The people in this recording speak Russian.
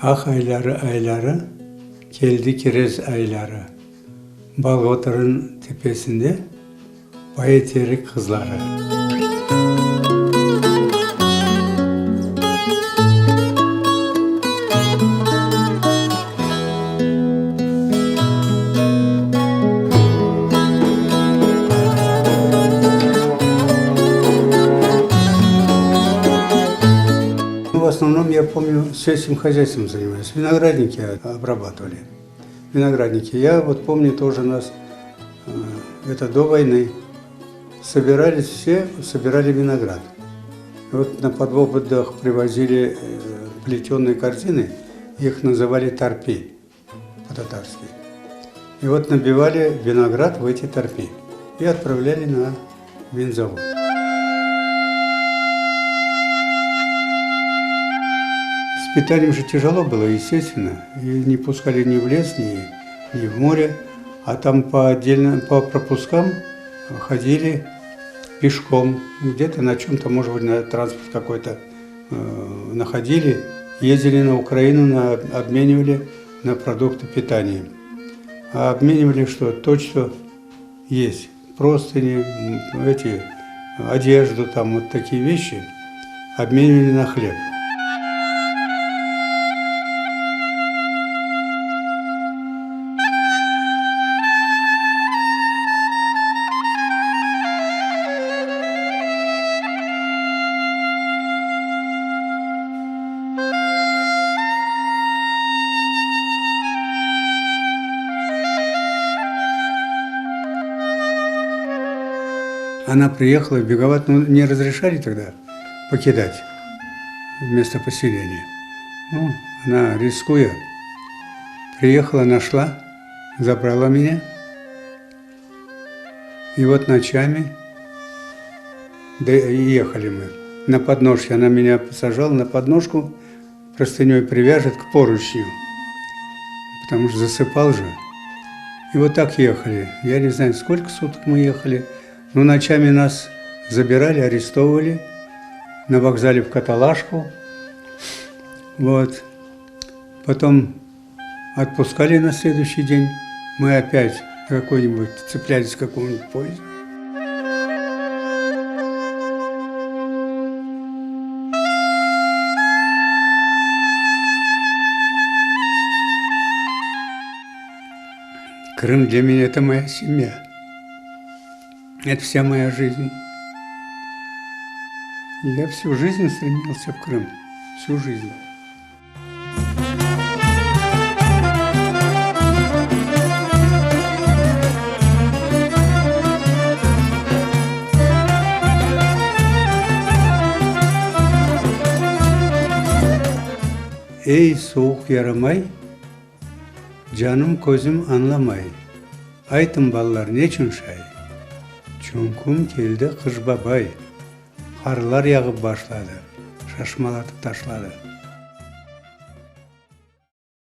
Ақ айлары, келді керез айлары. Балғотырын тепесінде байетерік қызлары. В основном, я помню, сельским хозяйством занимались. Виноградники обрабатывали. Виноградники. Я вот помню, тоже нас, это до войны, собирались все, собирали виноград. И вот на подводах привозили плетеные корзины, их называли торпи по-татарски. И вот набивали виноград в эти торпи и отправляли на винзавод. С питанием же тяжело было, естественно, и не пускали ни в лес, ни в море, а там по пропускам ходили пешком, где-то на чем-то, может быть, на транспорт какой-то находили, ездили на Украину, обменивали на продукты питания. А обменивали что? То, что есть, простыни, одежду, там вот такие вещи, обменивали на хлеб. Она приехала в Беговат, но не разрешали тогда покидать место поселения. Ну, она, рискуя, приехала, нашла, забрала меня. И вот ночами ехали мы на подножке. Она меня посажала на подножку, простыней привяжет к поручню, потому что засыпал же. И вот так ехали. Я не знаю, сколько суток мы ехали. Но ночами нас забирали, арестовывали на вокзале в каталажку. Вот. Потом отпускали на следующий день. Мы опять какой-нибудь цеплялись к какому-нибудь поезду. Крым для меня – это моя семья. Это вся моя жизнь. Я всю жизнь стремился в Крым. Всю жизнь. Ey soğuk yaramay, canım gözüm anlamay. Айтым балалар, нечүн шай? Чүнкүм келді қыш бабай, қарлар яғып башлады, шашмалатып ташлады.